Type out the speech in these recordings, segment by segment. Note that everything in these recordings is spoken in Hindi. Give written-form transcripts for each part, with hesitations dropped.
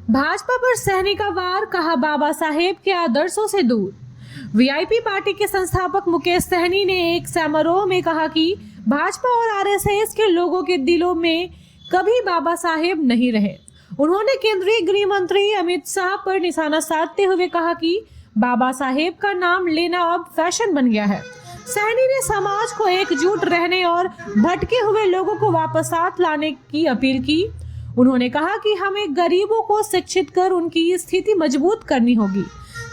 भाजपा पर सहनी का वार, कहा बाबा साहेब के आदर्शों से दूर। वीआईपी पार्टी के संस्थापक मुकेश सहनी ने एक समारोह में कहा कि भाजपा और आरएसएस के लोगों के दिलों में कभी बाबा साहेब नहीं रहे। उन्होंने केंद्रीय गृह मंत्री अमित शाह पर निशाना साधते हुए कहा कि बाबा साहेब का नाम लेना अब फैशन बन गया है। सहनी ने समाज को एकजुट रहने और भटके हुए लोगों को वापस साथ लाने की अपील की। उन्होंने कहा कि हमें गरीबों को शिक्षित कर उनकी स्थिति मजबूत करनी होगी।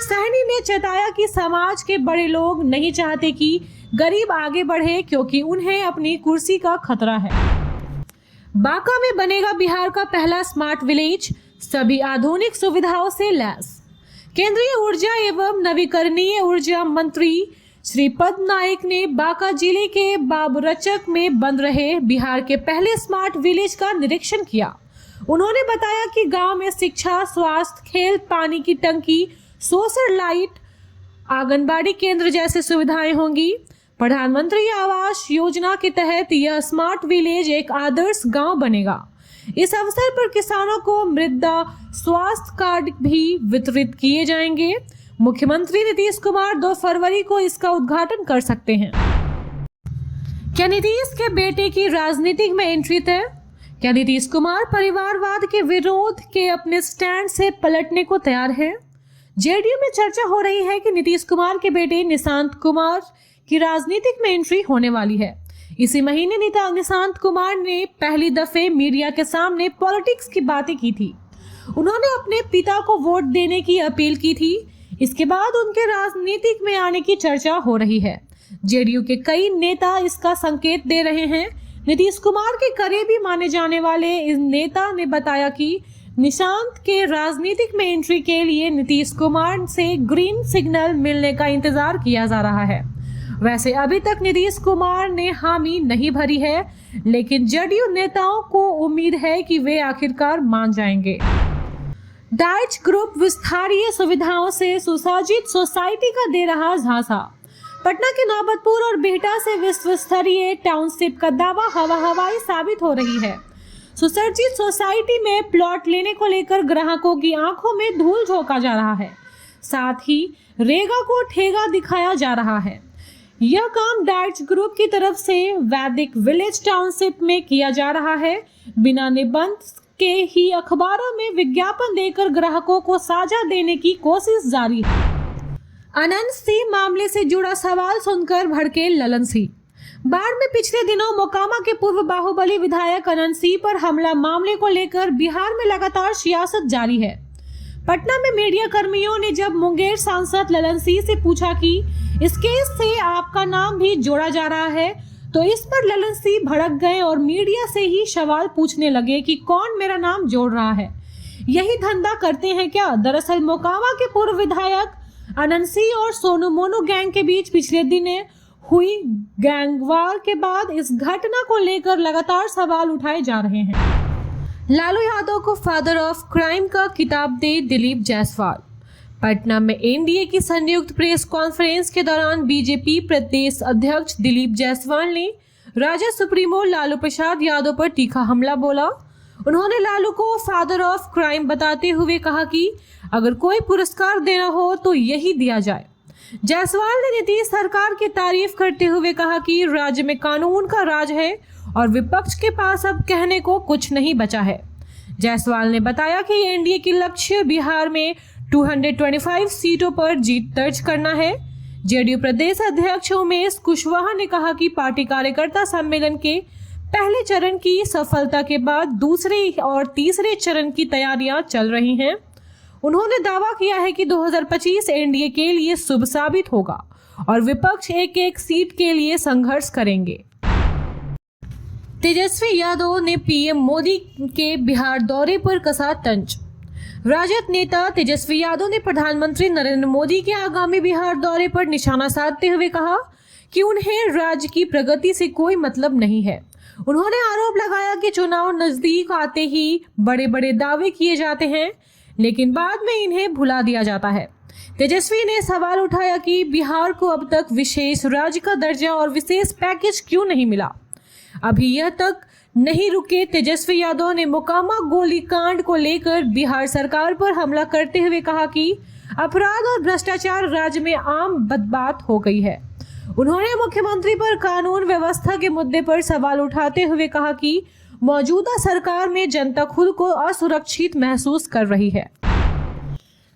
सहनी ने चेताया कि समाज के बड़े लोग नहीं चाहते कि गरीब आगे बढ़े, क्योंकि उन्हें अपनी कुर्सी का खतरा है। बांका में बनेगा बिहार का पहला स्मार्ट विलेज, सभी आधुनिक सुविधाओं से लैस। केंद्रीय ऊर्जा एवं नवीकरणीय ऊर्जा मंत्री श्रीपद नाइक ने बांका जिले के बाबरचक में बन रहे बिहार के पहले स्मार्ट विलेज का निरीक्षण किया। उन्होंने बताया कि गांव में शिक्षा, स्वास्थ्य, खेल, पानी की टंकी, सोलर लाइट, आंगनबाड़ी केंद्र जैसे सुविधाएं होंगी। प्रधानमंत्री आवास योजना के तहत यह स्मार्ट विलेज एक आदर्श गांव बनेगा। इस अवसर पर किसानों को मृदा स्वास्थ्य कार्ड भी वितरित किए जाएंगे। मुख्यमंत्री नीतीश कुमार 2 फरवरी को इसका उद्घाटन कर सकते हैं। क्या नीतीश के बेटे की राजनीति में एंट्री तय? क्या नीतीश कुमार परिवारवाद के विरोध के अपने स्टैंड से पलटने को तैयार हैं? जेडीयू में चर्चा हो रही है कि नीतीश कुमार के बेटे निशांत कुमार की राजनीतिक में एंट्री होने वाली है। इसी महीने नेता निशांत कुमार ने पहली दफे मीडिया के सामने पॉलिटिक्स की बातें की थी। उन्होंने अपने पिता को वोट देने की अपील की थी। इसके बाद उनके राजनीतिक में आने की चर्चा हो रही है। जेडीयू के कई नेता इसका संकेत दे रहे हैं। नीतीश कुमार के करीबी माने जाने वाले इस नेता ने बताया कि निशांत के राजनीतिक में एंट्री के लिए नीतीश कुमार से ग्रीन सिग्नल मिलने का इंतजार किया जा रहा है। वैसे अभी तक नीतीश कुमार ने हामी नहीं भरी है, लेकिन जेडीयू नेताओं को उम्मीद है कि वे आखिरकार मान जाएंगे। डाइच ग्रुप विस्तारीय सुविधाओं से सुसज्जित सोसाइटी का दे रहा झांसा। पटना के नौबतपुर और बिहटा से विश्व स्तरीय टाउनशिप का दावा हवाई साबित हो रही है। सुसज्जित सोसाइटी में प्लॉट लेने को लेकर ग्राहकों की आंखों में धूल झोंका जा रहा है। साथ ही रेगा को ठेगा दिखाया जा रहा है। यह काम डाइच ग्रुप की तरफ से वैदिक विलेज टाउनशिप में किया जा रहा है। बिना निबंध के ही अखबारों में विज्ञापन देकर ग्राहकों को साझा देने की कोशिश जारी है। अनंत सिंह मामले से जुड़ा सवाल सुनकर भड़के ललन सिंह। बाढ़ में पिछले दिनों मोकामा के पूर्व बाहुबली विधायक अनंत सिंह पर हमला मामले को लेकर बिहार में लगातार सियासत जारी है। पटना में मीडिया कर्मियों ने जब मुंगेर सांसद ललन सिंह से पूछा कि इस केस से आपका नाम भी जोड़ा जा रहा है, तो इस पर ललन सिंह भड़क गए और मीडिया से ही सवाल पूछने लगे कि कौन मेरा नाम जोड़ रहा है, यही धंधा करते हैं क्या। दरअसल मोकामा के पूर्व विधायक अनंत सिंह और सोनू मोनू गैंग के बीच पिछले दिनों हुई गैंगवार के बाद इस घटना को लेकर लगातार सवाल उठाए जा रहे हैं। लालू यादव को फादर ऑफ क्राइम का खिताब दे दिलीप जायसवाल। पटना में एनडीए की संयुक्त प्रेस कॉन्फ्रेंस के दौरान बीजेपी प्रदेश अध्यक्ष दिलीप जायसवाल ने राजद सुप्रीमो लालू प्रसाद यादव पर तीखा हमला बोला। उन्होंने लालू को फादर ऑफ क्राइम बताते हुए कहा कि अगर कोई पुरस्कार देना हो तो यही दिया जाए। जायसवाल ने नीतीश सरकार की तारीफ करते हुए कहा कि राज्य में कानून का राज है और विपक्ष के पास अब कहने को कुछ नहीं बचा है। जायसवाल ने बताया कि एनडीए की लक्ष्य बिहार में 225 सीटों पर जीत दर्ज करना है। जेडीयू प्रदेश अध्यक्ष उमेश कुशवाहा ने कहा कि पार्टी कार्यकर्ता सम्मेलन के पहले चरण की सफलता के बाद दूसरे और तीसरे चरण की तैयारियां चल रही हैं। उन्होंने दावा किया है कि 2025 एनडीए के लिए शुभ साबित होगा और विपक्ष एक एक सीट के लिए संघर्ष करेंगे। तेजस्वी यादव ने पीएम मोदी के बिहार दौरे पर कसा तंज। राजद नेता तेजस्वी यादव ने प्रधानमंत्री नरेंद्र मोदी के आगामी बिहार दौरे पर निशाना साधते हुए कहा कि उन्हें राज्य की प्रगति से कोई मतलब नहीं है। उन्होंने आरोप लगाया कि चुनाव नजदीक आते ही बड़े बड़े दावे किए जाते हैं, लेकिन बाद में इन्हें भुला दिया जाता है। तेजस्वी ने सवाल उठाया कि बिहार को अब तक विशेष राज्य का दर्जा और विशेष पैकेज क्यों नहीं मिला। अभी यह तक नहीं रुके तेजस्वी यादव ने मोकामा गोलीकांड को लेकर बिहार सरकार पर हमला करते हुए कहा कि अपराध और भ्रष्टाचार राज्य में आम बात हो गई है। उन्होंने मुख्यमंत्री पर कानून व्यवस्था के मुद्दे पर सवाल उठाते हुए कहा कि मौजूदा सरकार में जनता खुद को असुरक्षित महसूस कर रही है।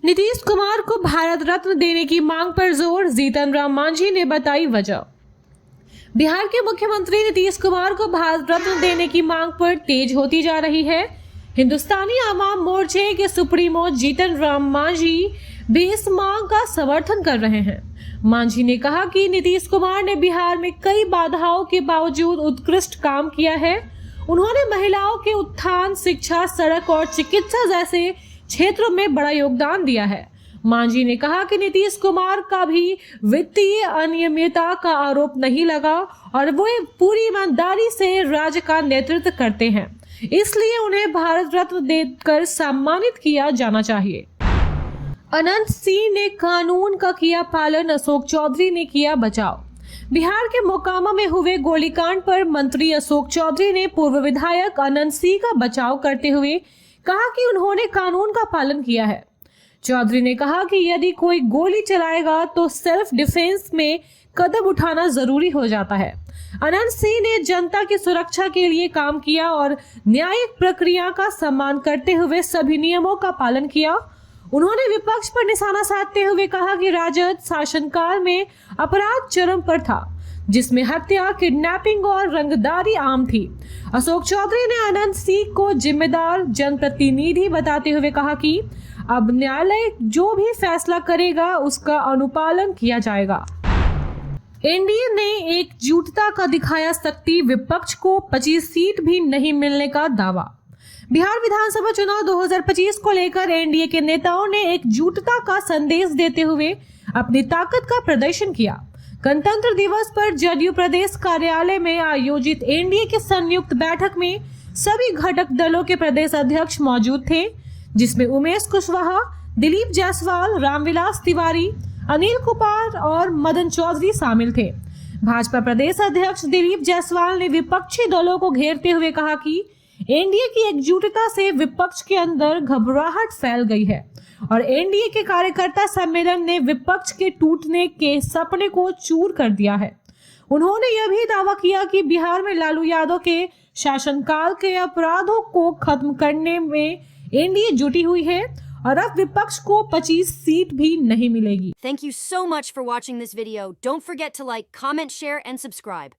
नीतीश कुमार को भारत रत्न देने की मांग पर जोर, जीतन राम मांझी ने बताई वजह। बिहार के मुख्यमंत्री नीतीश कुमार को भारत रत्न देने की मांग पर तेज होती जा रही है। हिंदुस्तानी आवाम मोर्चे के सुप्रीमो जीतन राम मांझी भी इस मांग का समर्थन कर रहे हैं। मांझी ने कहा कि नीतीश कुमार ने बिहार में कई बाधाओं के बावजूद उत्कृष्ट काम किया है। उन्होंने महिलाओं के उत्थान, शिक्षा, सड़क और चिकित्सा जैसे क्षेत्रों में बड़ा योगदान दिया है। मांझी ने कहा कि नीतीश कुमार का भी वित्तीय अनियमितता का आरोप नहीं लगा और वो पूरी ईमानदारी से राज्य का नेतृत्व करते हैं, इसलिए उन्हें भारत रत्न देकर सम्मानित किया जाना चाहिए। अनंत सिंह ने कानून का किया पालन, अशोक चौधरी ने किया बचाव। बिहार के मोकामा में हुए गोलीकांड पर मंत्री अशोक चौधरी ने पूर्व विधायक अनंत सिंह का बचाव करते हुए कहा कि उन्होंने कानून का पालन किया है। चौधरी ने कहा कि यदि कोई गोली चलाएगा तो सेल्फ डिफेंस में कदम उठाना जरूरी हो जाता है। अनंत सिंह ने जनता की सुरक्षा के लिए काम किया और न्यायिक प्रक्रिया का सम्मान करते हुए सभी नियमों का पालन किया। उन्होंने विपक्ष पर निशाना साधते हुए कहा कि राजद शासनकाल में अपराध चरम पर था, जिसमें हत्या, किडनैपिंग और रंगदारी आम थी। अशोक चौधरी ने अनंत सिंह को जिम्मेदार जनप्रतिनिधि बताते हुए कहा कि अब न्यायालय जो भी फैसला करेगा उसका अनुपालन किया जाएगा। एनडीए ने एकजुटता का दिखाया शक्ति, विपक्ष को 25 सीट भी नहीं मिलने का दावा। बिहार विधानसभा चुनाव 2025 को लेकर एनडीए के नेताओं ने एकजुटता का संदेश देते हुए अपनी ताकत का प्रदर्शन किया। गणतंत्र दिवस पर जदयू प्रदेश कार्यालय में आयोजित एनडीए की संयुक्त बैठक में सभी घटक दलों के प्रदेश अध्यक्ष मौजूद थे, जिसमें उमेश कुशवाहा, दिलीप जायसवाल, रामविलास तिवारी, अनिल कुमार और मदन चौधरी शामिल थे। भाजपा प्रदेश अध्यक्ष दिलीप जायसवाल ने विपक्षी दलों को घेरते हुए कहा कि एनडीए की एकजुटता से विपक्ष के अंदर घबराहट फैल गई है और एनडीए के कार्यकर्ता सम्मेलन ने विपक्ष के टूटने के सपने को चूर कर दिया है। उन्होंने यह भी दावा किया कि बिहार में लालू यादव के शासनकाल के अपराधों को खत्म करने में एनडीए जुटी हुई है और अब विपक्ष को 25 सीट भी नहीं मिलेगी। Thank you so much for watching this video. Don't forget to like, comment, share and subscribe.